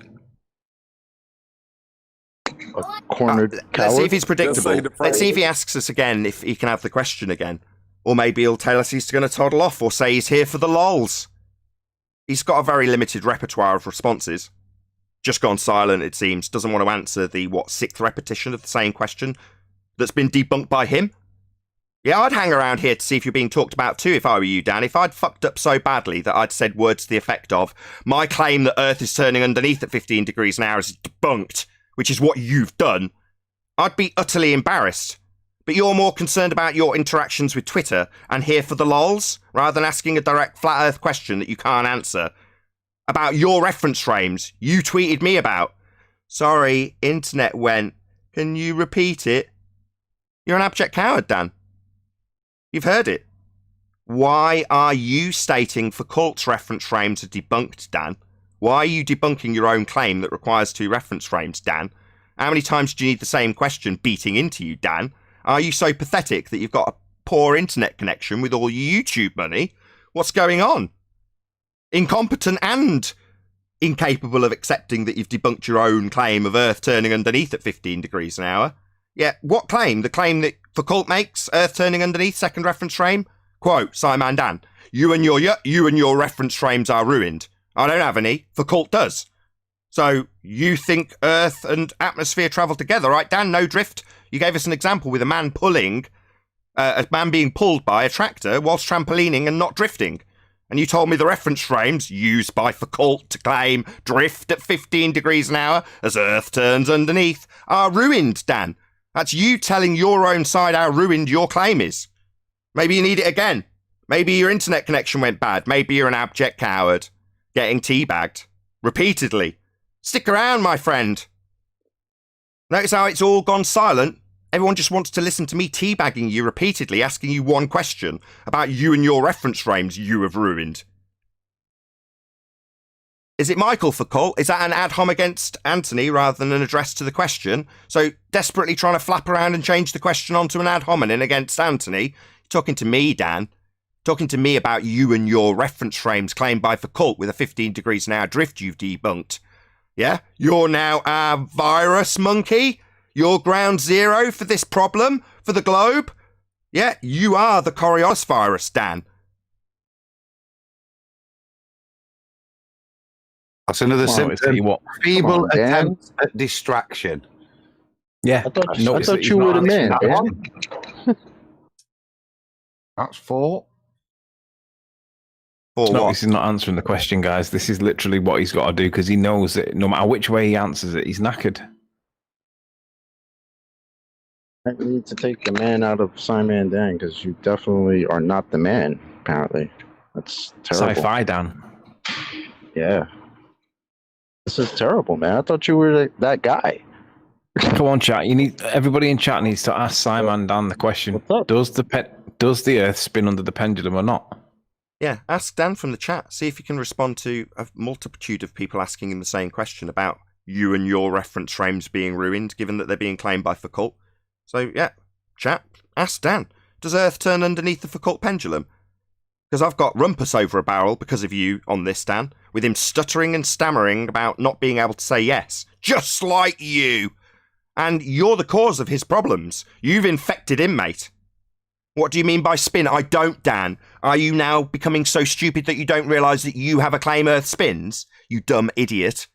A cornered coward? Let's see if he's predictable. Let's see if he asks us again, if he can have the question again. Or maybe he'll tell us he's going to toddle off, or say he's here for the lols. He's got a very limited repertoire of responses. Just gone silent, it seems. Doesn't want to answer the, sixth repetition of the same question that's been debunked by him. Yeah, I'd hang around here to see if you're being talked about too if I were you, Dan. If I'd fucked up so badly that I'd said words to the effect of, my claim that Earth is turning underneath at 15 degrees an hour is debunked, which is what you've done, I'd be utterly embarrassed. But you're more concerned about your interactions with Twitter and here for the lols, rather than asking a direct flat Earth question that you can't answer. About your reference frames you tweeted me about. Sorry, internet went. Can you repeat it? You're an abject coward, Dan. You've heard it. Why are you stating Foucault's reference frames are debunked, Dan? Why are you debunking your own claim that requires 2 reference frames, Dan? How many times do you need the same question beating into you, Dan? Are you so pathetic that you've got a poor internet connection with all your YouTube money? What's going on? Incompetent and incapable of accepting that you've debunked your own claim of Earth turning underneath at 15 degrees an hour. Yeah, what claim? The claim that Foucault makes, Earth turning underneath, second reference frame? Quote, Simon Dan, you and your reference frames are ruined. I don't have any. Foucault does. So you think Earth and atmosphere travel together, right, Dan? No drift. You gave us an example with a man being pulled by a tractor whilst trampolining and not drifting. And you told me the reference frames used by Foucault to claim drift at 15 degrees an hour as Earth turns underneath are ruined, Dan. That's you telling your own side how ruined your claim is. Maybe you need it again. Maybe your internet connection went bad. Maybe you're an abject coward getting teabagged repeatedly. Stick around, my friend. Notice how it's all gone silent? Everyone just wants to listen to me teabagging you repeatedly, asking you one question about you and your reference frames you have ruined. Is it Michael Foucault? Is that an ad hom against Anthony rather than an address to the question? So desperately trying to flap around and change the question onto an ad hominem against Anthony? You're talking to me, Dan. Talking to me about you and your reference frames claimed by Foucault with a 15 degrees an hour drift you've debunked. Yeah? You're now our virus monkey? You're ground zero for this problem? For the globe? Yeah, you are the Coriolis virus, Dan. That's another symptom. Feeble attempt at distraction. Yeah, I thought you were the man, Dan. That's 4. This is not answering the question, guys. This is literally what he's got to do because he knows that no matter which way he answers it, he's knackered. I need to take the man out of Simon Dan because you definitely are not the man, apparently. That's terrible. Sci-fi, Dan. Yeah. This is terrible, man. I thought you were that guy. Come on, chat. Everybody in chat needs to ask Simon Dan the question: does the Earth spin under the pendulum or not? Yeah, ask Dan from the chat. See if you can respond to a multitude of people asking him the same question about you and your reference frames being ruined, given that they're being claimed by Foucault. So, yeah, chat, ask Dan. Does Earth turn underneath the Foucault pendulum? Because I've got rumpus over a barrel because of you on this, Dan, with him stuttering and stammering about not being able to say yes. Just like you! And you're the cause of his problems. You've infected him, mate. What do you mean by spin? I don't, Dan. Are you now becoming so stupid that you don't realise that you have a claim Earth spins? You dumb idiot.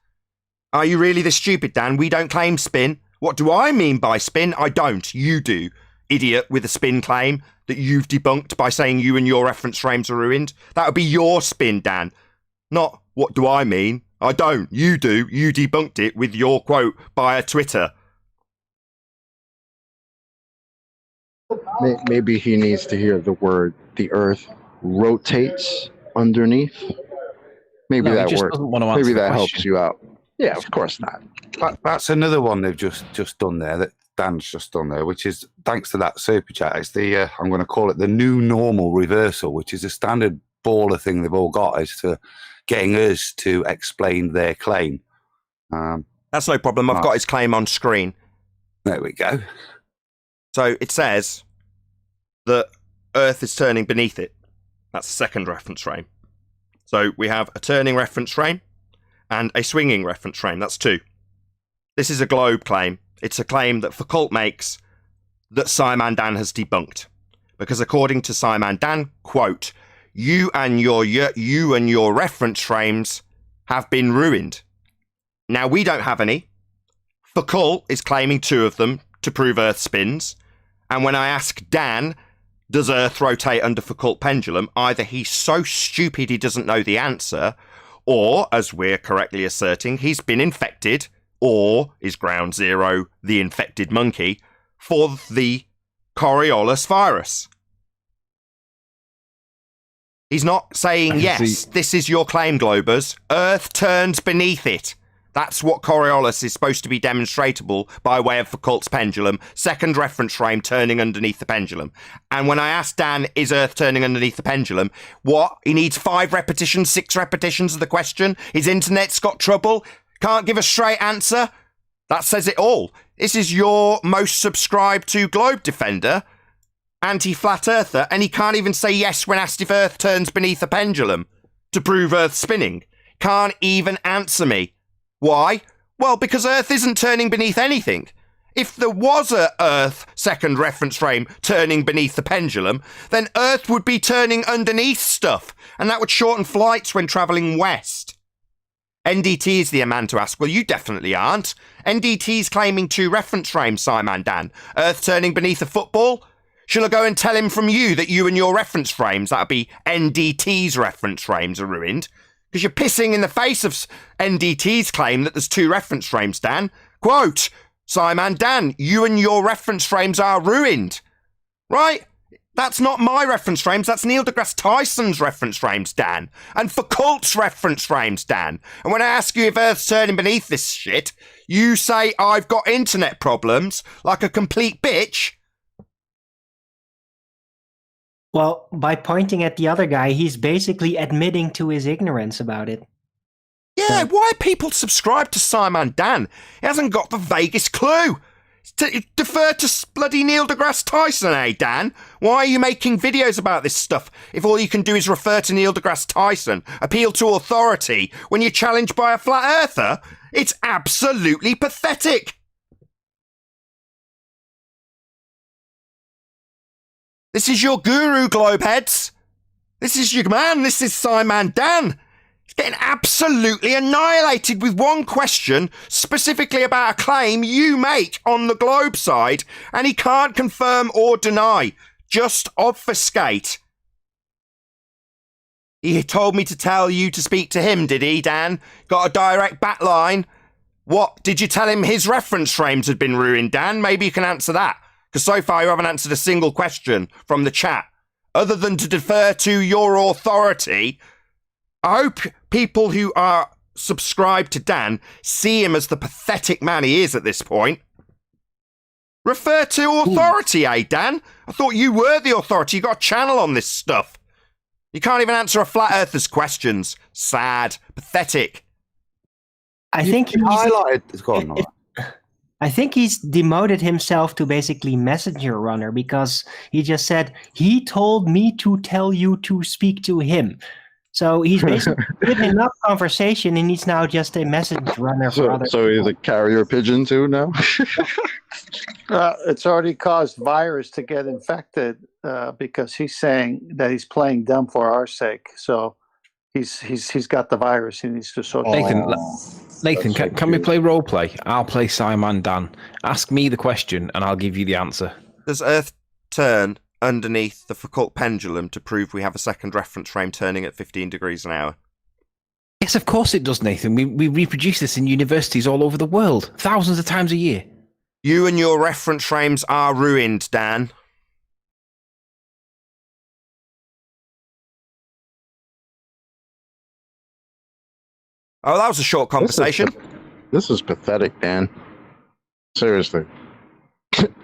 Are you really this stupid, Dan? We don't claim spin. What do I mean by spin? I don't. You do. Idiot with a spin claim that you've debunked by saying you and your reference frames are ruined. That would be your spin, Dan. Not, what do I mean? I don't. You do. You debunked it with your quote by a Twitter. Maybe he needs to hear the word the Earth rotates underneath. Maybe that works. Maybe that helps you out. Yeah, of course not. That's another one they've just done there, that Dan's just done there, which is thanks to that super chat. It's the I'm going to call it the new normal reversal, which is a standard baller thing they've all got, is to getting us to explain their claim. That's no problem. I've got his claim on screen. There we go. So it says that Earth is turning beneath it. That's the second reference frame. So we have a turning reference frame and a swinging reference frame. That's 2. This is a globe claim. It's a claim that Foucault makes that Simon Dan has debunked. Because according to Simon Dan, quote, you and your reference frames have been ruined. Now, we don't have any. Foucault is claiming 2 of them to prove Earth spins. And when I ask Dan, does Earth rotate under Foucault pendulum, either he's so stupid he doesn't know the answer, or, as we're correctly asserting, he's been infected, or is ground zero the infected monkey, for the Coriolis virus. He's not saying, yes, this is your claim, Globers. Earth turns beneath it. That's what Coriolis is supposed to be demonstratable by way of Foucault's pendulum, second reference frame turning underneath the pendulum. And when I asked Dan, is Earth turning underneath the pendulum? What? He needs 5 repetitions, 6 repetitions of the question? His internet's got trouble? Can't give a straight answer? That says it all. This is your most subscribed to Globe Defender, anti-flat earther, and he can't even say yes when asked if Earth turns beneath a pendulum to prove Earth spinning. Can't even answer me. Why? Well, because Earth isn't turning beneath anything. If there was a Earth second reference frame turning beneath the pendulum, then Earth would be turning underneath stuff, and that would shorten flights when travelling west. NDT is the man to ask. Well, you definitely aren't. NDT's claiming 2 reference frames, Simon Dan. Earth turning beneath a football? Shall I go and tell him from you that you and your reference frames, that'd be NDT's reference frames, are ruined? Because you're pissing in the face of NDT's claim that there's 2 reference frames, Dan. Quote, Simon Dan, you and your reference frames are ruined. Right? That's not my reference frames, that's Neil deGrasse Tyson's reference frames, Dan. And Foucault's reference frames, Dan. And when I ask you if Earth's turning beneath this shit, you say I've got internet problems, like a complete bitch. Well, by pointing at the other guy, he's basically admitting to his ignorance about it. Yeah, why people subscribe to Simon Dan? He hasn't got the vaguest clue. Defer to bloody Neil deGrasse Tyson, eh, Dan? Why are you making videos about this stuff if all you can do is refer to Neil deGrasse Tyson, appeal to authority when you're challenged by a flat earther? It's absolutely pathetic. This is your guru, Globeheads. This is your man. This is Simon Dan. He's getting absolutely annihilated with one question, specifically about a claim you make on the Globe side, and he can't confirm or deny, just obfuscate. He told me to tell you to speak to him, did he, Dan? Got a direct back line? What, did you tell him his reference frames had been ruined, Dan? Maybe you can answer that. Because so far you haven't answered a single question from the chat. Other than to defer to your authority, I hope people who are subscribed to Dan see him as the pathetic man he is at this point. Refer to authority, eh, Dan? I thought you were the authority. You got a channel on this stuff. You can't even answer a flat earther's questions. Sad. Pathetic. I think he's highlighted. Go on, I think he's demoted himself to basically messenger runner because he just said, he told me to tell you to speak to him. So he's basically given enough conversation and he's now just a message runner for other So he's a carrier pigeon too now? It's already caused virus to get infected because he's saying that he's playing dumb for our sake. So he's got the virus. He needs to sort. Nathan, can we play role play? I'll play Simon Dan. Ask me the question and I'll give you the answer. Does Earth turn underneath the Foucault pendulum to prove we have a second reference frame turning at 15 degrees an hour? Yes, of course it does, Nathan. We reproduce this in universities all over the world, thousands of times a year. You and your reference frames are ruined, Dan. Oh, that was a short conversation. This is pathetic, Dan. Seriously.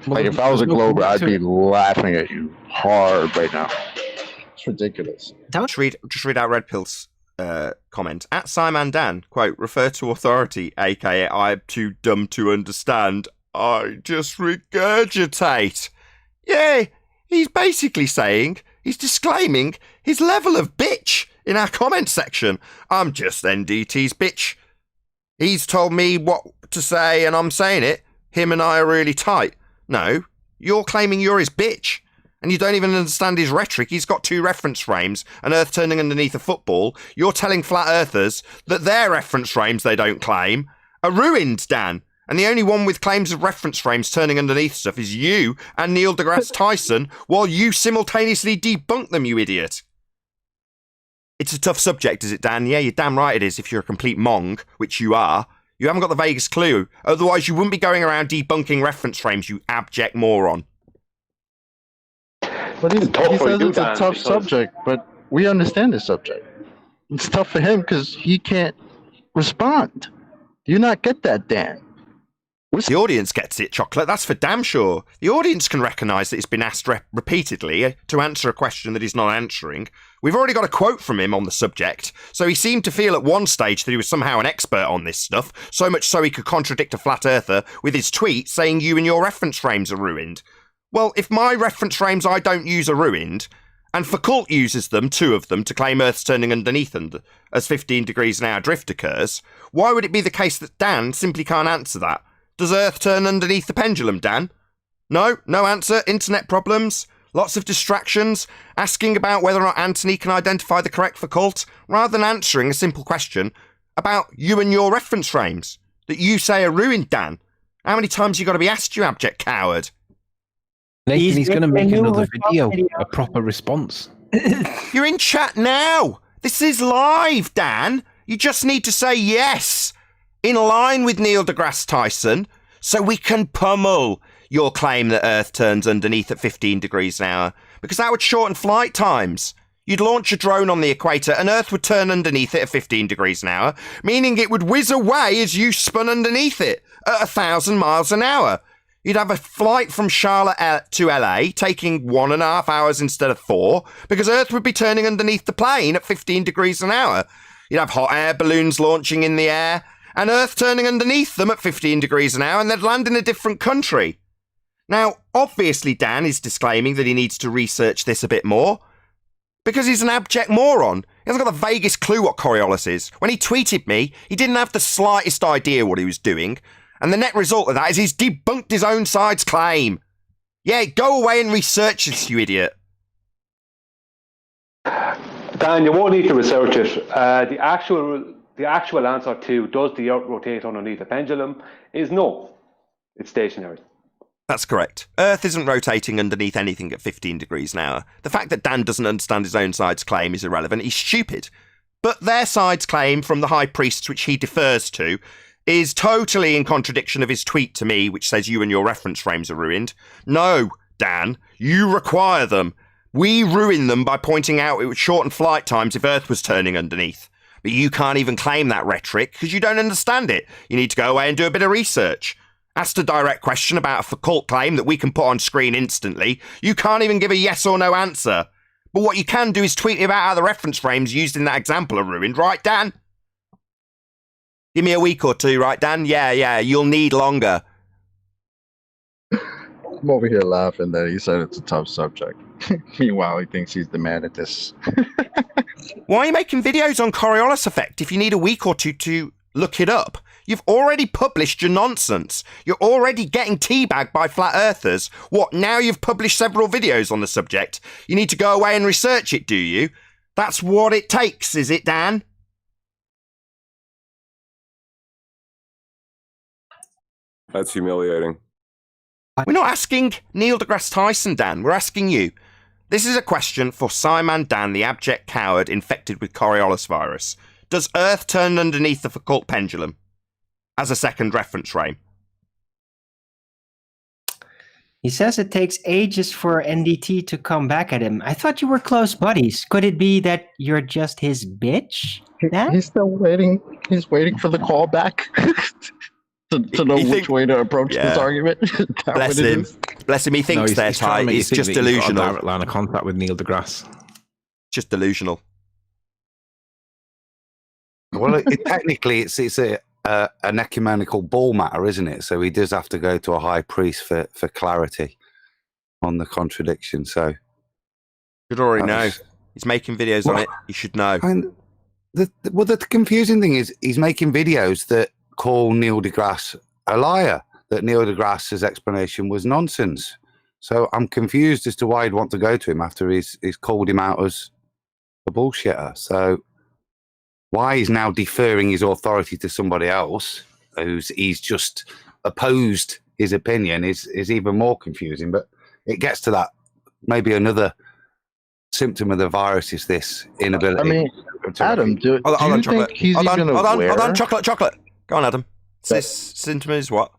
Like, if I was a Glober, I'd be laughing at you hard right now. It's ridiculous. Just read out Red Pill's comment. At Simon Dan, quote, refer to authority, aka I'm too dumb to understand. I just regurgitate. Yeah, he's basically saying, he's disclaiming his level of bitch in our comment section. I'm just NDT's bitch. He's told me what to say and I'm saying it. Him and I are really tight. No, you're claiming you're his bitch. And you don't even understand his rhetoric. He's got 2 reference frames, an Earth turning underneath a football. You're telling flat earthers that their reference frames they don't claim are ruined, Dan. And the only one with claims of reference frames turning underneath stuff is you and Neil deGrasse Tyson, while you simultaneously debunk them, you idiot. It's a tough subject, is it, Dan? Yeah, you're damn right it is if you're a complete mong, which you are. You haven't got the vaguest clue. Otherwise, you wouldn't be going around debunking reference frames, you abject moron. But he says it's a tough subject, but we understand the subject. It's tough for him because he can't respond. Do you not get that, Dan? The audience gets it, Chocolate. That's for damn sure. The audience can recognise that he's been asked repeatedly to answer a question that he's not answering. We've already got a quote from him on the subject, so he seemed to feel at one stage that he was somehow an expert on this stuff, so much so he could contradict a flat earther with his tweet saying you and your reference frames are ruined. Well, if my reference frames I don't use are ruined, and Foucault uses them, 2 of them, to claim Earth's turning underneath as 15 degrees an hour drift occurs, why would it be the case that Dan simply can't answer that? Does Earth turn underneath the pendulum, Dan? No answer. Internet problems, lots of distractions, asking about whether or not Anthony can identify the correct Foucault, rather than answering a simple question about you and your reference frames that you say are ruined, Dan. How many times you got to be asked, you abject coward? Nathan, he's going to make another video, a proper response. You're in chat now. This is live, Dan. You just need to say yes, in line with Neil deGrasse Tyson, so we can pummel your claim that Earth turns underneath at 15 degrees an hour, because that would shorten flight times. You'd launch a drone on the equator and Earth would turn underneath it at 15 degrees an hour, meaning it would whiz away as you spun underneath it at 1,000 miles an hour. You'd have a flight from Charlotte to LA, taking 1.5 hours instead of 4, because Earth would be turning underneath the plane at 15 degrees an hour. You'd have hot air balloons launching in the air, and Earth turning underneath them at 15 degrees an hour, and they'd land in a different country. Now, obviously, Dan is disclaiming that he needs to research this a bit more, because he's an abject moron. He hasn't got the vaguest clue what Coriolis is. When he tweeted me, he didn't have the slightest idea what he was doing, and the net result of that is he's debunked his own side's claim. Yeah, go away and research this, you idiot. Dan, you won't need to research it. The actual answer to does the Earth rotate underneath a pendulum is no. It's stationary. That's correct. Earth isn't rotating underneath anything at 15 degrees an hour. The fact that Dan doesn't understand his own side's claim is irrelevant. He's stupid. But their side's claim from the high priests, which he defers to, is totally in contradiction of his tweet to me, which says you and your reference frames are ruined. No, Dan, you require them. We ruin them by pointing out it would shorten flight times if Earth was turning underneath. But you can't even claim that rhetoric because you don't understand it. You need to go away and do a bit of research. Asked a direct question about a Foucault claim that we can put on screen instantly. You can't even give a yes or no answer. But what you can do is tweet about how the reference frames used in that example are ruined, right, Dan? Give me a week or 2, right, Dan? Yeah, you'll need longer. I'm over here laughing that he said it's a tough subject. Meanwhile, he thinks he's the man at this. Why are you making videos on Coriolis effect if you need a week or 2 to look it up? You've already published your nonsense. You're already getting teabagged by flat earthers. What, now you've published several videos on the subject? You need to go away and research it, do you? That's what it takes, is it, Dan? That's humiliating. We're not asking Neil deGrasse Tyson, Dan. We're asking you. This is a question for Simon Dan, the abject coward infected with Coriolis virus. Does Earth turn underneath the Foucault pendulum as a second reference frame? He says it takes ages for NDT to come back at him. I thought you were close buddies. Could it be that you're just his bitch? Dan? He's still waiting. He's waiting for the call back to know which way to approach this argument. Bless him. Bless him. He thinks they're tight. It's just delusional. Direct line of contact with Neil deGrasse. Just delusional. Well, technically, it's an ecumenical ball matter, isn't it? So he does have to go to a high priest for clarity on the contradiction. So you'd already know. He's making videos on it. You should know. And the confusing thing is he's making videos that call Neil deGrasse a liar, that Neil deGrasse's explanation was nonsense. So I'm confused as to why he'd want to go to him after he's called him out as a bullshitter. So why he's now deferring his authority to somebody else he's just opposed his opinion is even more confusing. But it gets to that. Maybe another symptom of the virus is this inability. I mean, Adam, do you think he's even aware? Hold on, chocolate. Go on, Adam. This symptom is what?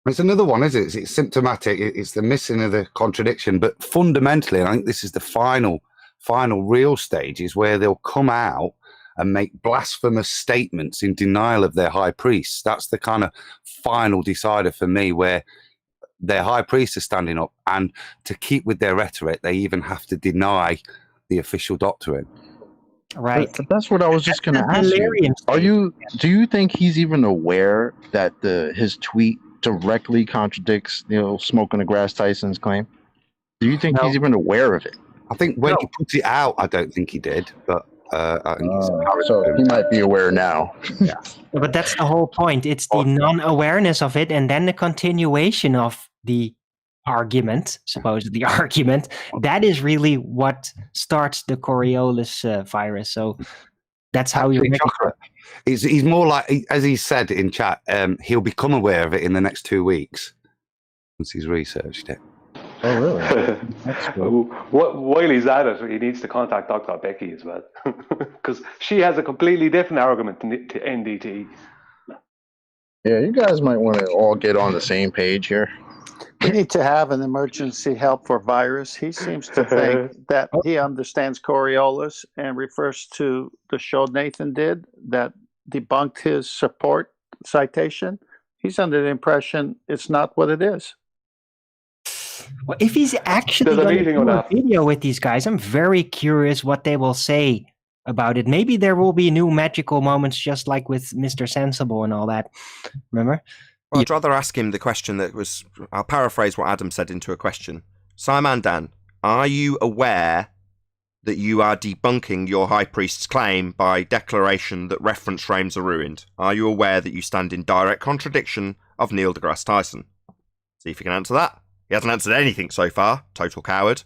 It's another one, is it? It's symptomatic. It's the missing of the contradiction. But fundamentally, and I think this is the final real stage, is where they'll come out and make blasphemous statements in denial of their high priest. That's the kind of final decider for me, where their high priests are standing up, and to keep with their rhetoric, they even have to deny the official doctrine. Right. But that's what I was just going to ask you. Do you think he's even aware that his tweet directly contradicts, Smoking the Grass Tyson's claim? Do you think he's even aware of it? I think when he put it out, I don't think he did, but I think so he might be aware now. Yeah. But that's the whole point. It's the non-awareness of it, and then the continuation of the argument, supposedly argument. That is really what starts the Coriolis virus. So that's how you. He's more like, as he said in chat, he'll become aware of it in the next 2 weeks once he's researched it. Oh, really? That's cool. While he's at it, he needs to contact Dr. Becky as well, because she has a completely different argument to NDT. Yeah, you guys might want to all get on the same page here. We need to have an emergency help for virus. He seems to think that he understands Coriolis and refers to the show Nathan did that debunked his support citation. He's under the impression it's not what it is. Well, if he's actually going to do a video with these guys, I'm very curious what they will say about it. Maybe there will be new magical moments, just like with Mr. Sensible and all that. Remember? Well, I'd rather ask him the question that was, I'll paraphrase what Adam said into a question. Simon Dan, are you aware that you are debunking your high priest's claim by declaration that reference frames are ruined? Are you aware that you stand in direct contradiction of Neil deGrasse Tyson? See if you can answer that. He hasn't answered anything so far. Total coward.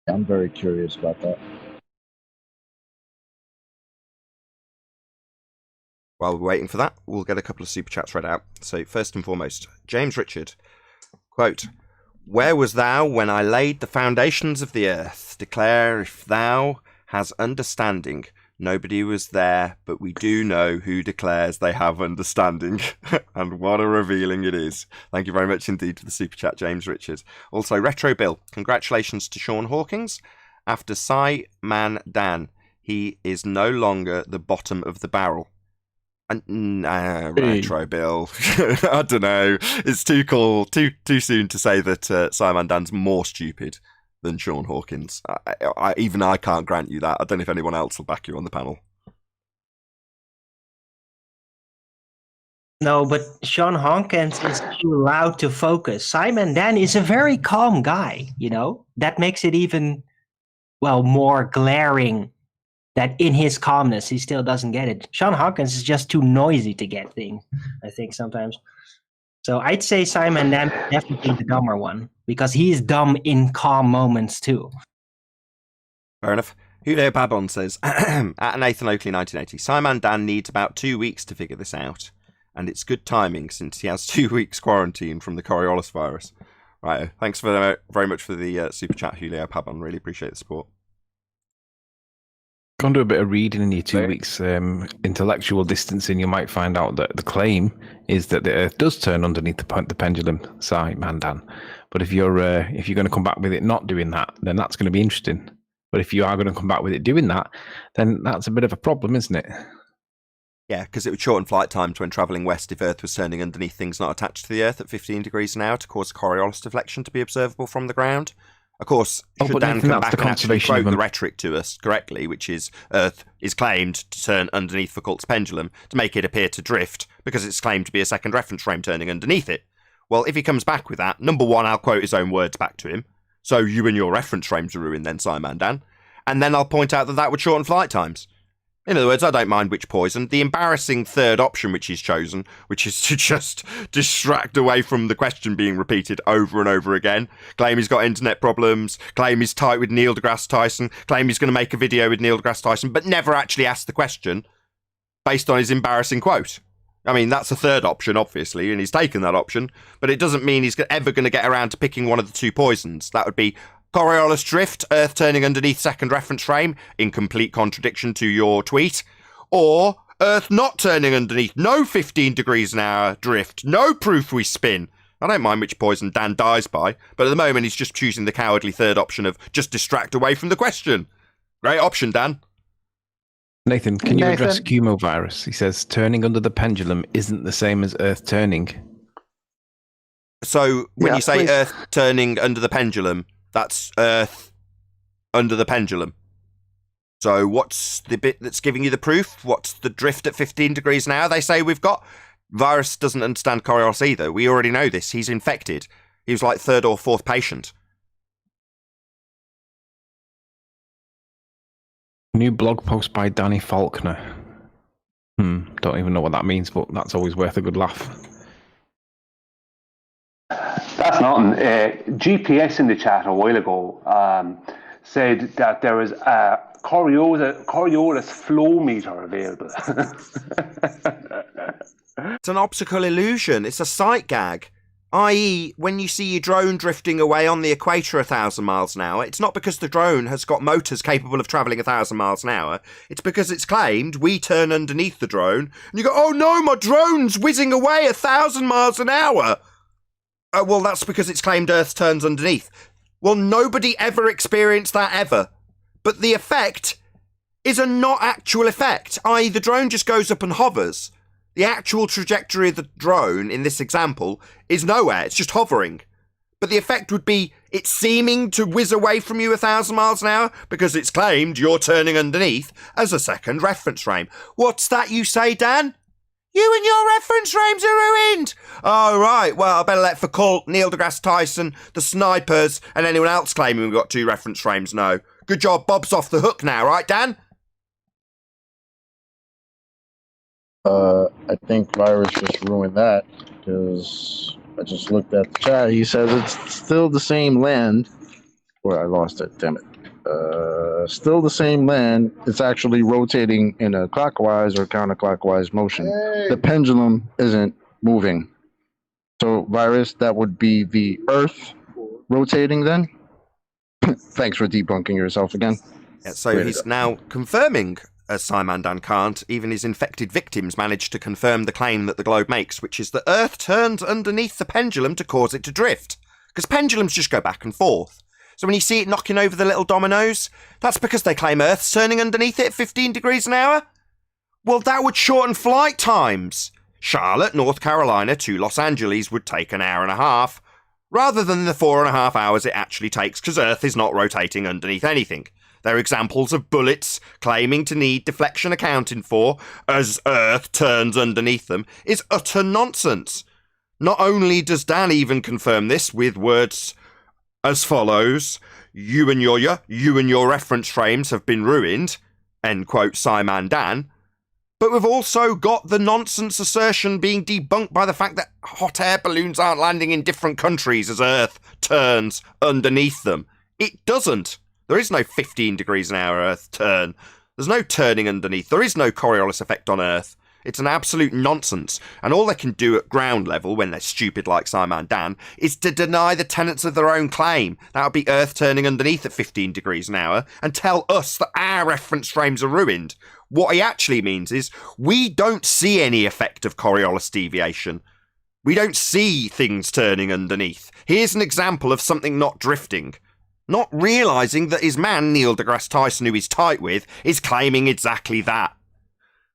I'm very curious about that. While we're waiting for that, we'll get a couple of super chats read out. So first and foremost, James Richard, quote, "Where was thou when I laid the foundations of the earth? Declare if thou has understanding. Nobody was there, but we do know who declares they have understanding." And what a revealing it is. Thank you very much indeed for the super chat, James Richard. Also, Retro Bill, congratulations to Sean Hawkins. After Man Dan, he is no longer the bottom of the barrel. Retro Bill. I don't know. It's too cool. Too soon to say that Simon Dan's more stupid than Sean Hawkins. Even I can't grant you that. I don't know if anyone else will back you on the panel. No, but Sean Hawkins is too loud to focus. Simon Dan is a very calm guy, That makes it even, more glaring that in his calmness, he still doesn't get it. Sean Hawkins is just too noisy to get things, I think, sometimes. So I'd say Simon Dan is definitely the dumber one, because he's dumb in calm moments too. Fair enough. Julio Babon says, at Nathan Oakley 1980, Simon Dan needs about 2 weeks to figure this out. And it's good timing since he has 2 weeks quarantine from the Coriolis virus. Right, thanks very much for the super chat, Julio Babon. Really appreciate the support. Go and do a bit of reading in your 2 weeks intellectual distancing. You might find out that the claim is that the Earth does turn underneath the pendulum. Sorry, Mandan. But if you're going to come back with it not doing that, then that's going to be interesting. But if you are going to come back with it doing that, then that's a bit of a problem, isn't it? Yeah, because it would shorten flight times when travelling west if Earth was turning underneath things not attached to the Earth at 15 degrees an hour to cause Coriolis deflection to be observable from the ground. Of course, should Dan come back and actually quote the rhetoric to us correctly, which is Earth is claimed to turn underneath Foucault's pendulum to make it appear to drift because it's claimed to be a second reference frame turning underneath it. Well, if he comes back with that, number one, I'll quote his own words back to him. So you and your reference frames are ruined then, Simon Dan. And then I'll point out that would shorten flight times. In other words, I don't mind which poison. The embarrassing third option which he's chosen, which is to just distract away from the question being repeated over and over again, claim he's got internet problems, claim he's tight with Neil deGrasse Tyson, claim he's going to make a video with Neil deGrasse Tyson, but never actually ask the question based on his embarrassing quote. I mean, that's a third option, obviously, and he's taken that option, but it doesn't mean he's ever going to get around to picking one of the two poisons. That would be Coriolis drift, Earth turning underneath second reference frame, in complete contradiction to your tweet, or Earth not turning underneath, no 15 degrees an hour drift, no proof we spin. I don't mind which poison Dan dies by, but at the moment he's just choosing the cowardly third option of just distract away from the question. Great option, Dan. Nathan, can you address Cumovirus? He says turning under the pendulum isn't the same as Earth turning. So when you say Earth turning under the pendulum, that's Earth under the pendulum. So what's the bit that's giving you the proof? What's the drift at 15 degrees an hour they say we've got? Virus doesn't understand Coriolis either. We already know this. He's infected. He was like third or fourth patient. New blog post by Danny Faulkner. Don't even know what that means, but that's always worth a good laugh. That's nothing. GPS in the chat a while ago said that there is a Coriolis flow meter available. It's an optical illusion. It's a sight gag. I.e., when you see your drone drifting away on the equator 1,000 miles an hour, it's not because the drone has got motors capable of travelling 1,000 miles an hour. It's because it's claimed we turn underneath the drone, and you go, oh no, my drone's whizzing away 1,000 miles an hour. Well, that's because it's claimed Earth turns underneath. Well, nobody ever experienced that ever. But the effect is a not actual effect, i.e. the drone just goes up and hovers. The actual trajectory of the drone, in this example, is nowhere. It's just hovering. But the effect would be it seeming to whiz away from you 1,000 miles an hour because it's claimed you're turning underneath as a second reference frame. What's that you say, Dan? You and your reference frames are ruined. Oh, right. Well, I better let Foucault, Neil deGrasse Tyson, the snipers, and anyone else claiming we've got 2 reference frames know. Good job. Bob's off the hook now, right, Dan? I think Virus just ruined that because I just looked at the chat. He says it's still the same land. Well, I lost it. Damn it. Still the same land. It's actually rotating in a clockwise or counterclockwise motion. The pendulum isn't moving. So, Virus, that would be the Earth rotating then? Thanks for debunking yourself again. Yeah, so he's now confirming, as Simon Dan can't, even his infected victims managed to confirm the claim that the globe makes, which is that Earth turns underneath the pendulum to cause it to drift. Because pendulums just go back and forth. So when you see it knocking over the little dominoes, that's because they claim Earth's turning underneath it at 15 degrees an hour? Well, that would shorten flight times. Charlotte, North Carolina to Los Angeles would take an hour and a half, rather than the 4.5 hours it actually takes, because Earth is not rotating underneath anything. They're examples of bullets claiming to need deflection accounting for as Earth turns underneath them is utter nonsense. Not only does Dan even confirm this with words as follows, you and your reference frames have been ruined, end quote Simon Dan, but we've also got the nonsense assertion being debunked by the fact that hot air balloons aren't landing in different countries as Earth turns underneath them. It doesn't. There is no 15 degrees an hour Earth turn. There's no turning underneath. There is no Coriolis effect on Earth. It's an absolute nonsense. And all they can do at ground level, when they're stupid like Simon Dan, is to deny the tenets of their own claim. That would be Earth turning underneath at 15 degrees an hour, and tell us that our reference frames are ruined. What he actually means is, we don't see any effect of Coriolis deviation. We don't see things turning underneath. Here's an example of something not drifting. Not realising that his man, Neil deGrasse Tyson, who he's tight with, is claiming exactly that.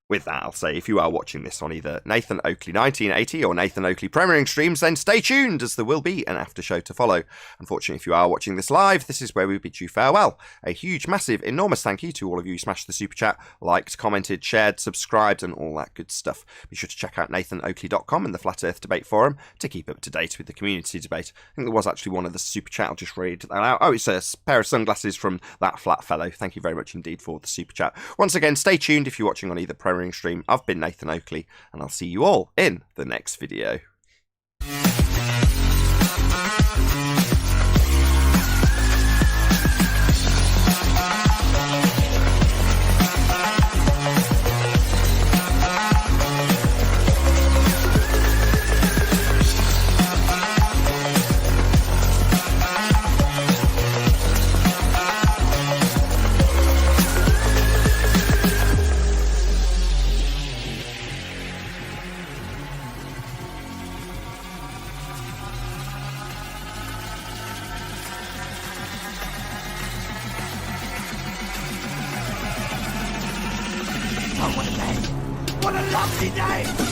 With that, I'll say, if you are watching this on either Nathan Oakley 1980 or Nathan Oakley Premiering streams, then stay tuned, as there will be an after show to follow. Unfortunately, if you are watching this live, this is where we bid you farewell. A huge, massive, enormous thank you to all of you who smashed the super chat, liked, commented, shared, subscribed, and all that good stuff. Be sure to check out nathanoakley.com and the Flat Earth Debate Forum to keep up to date with the community debate. I think there was actually one of the super chat. I'll just read that out. Oh, it's a pair of sunglasses from that flat fellow. Thank you very much indeed for the super chat. Once again, stay tuned if you're watching on either Premiering stream. I've been Nathan Oakley, and I'll see you all in the next video. over with me. What a lovely day!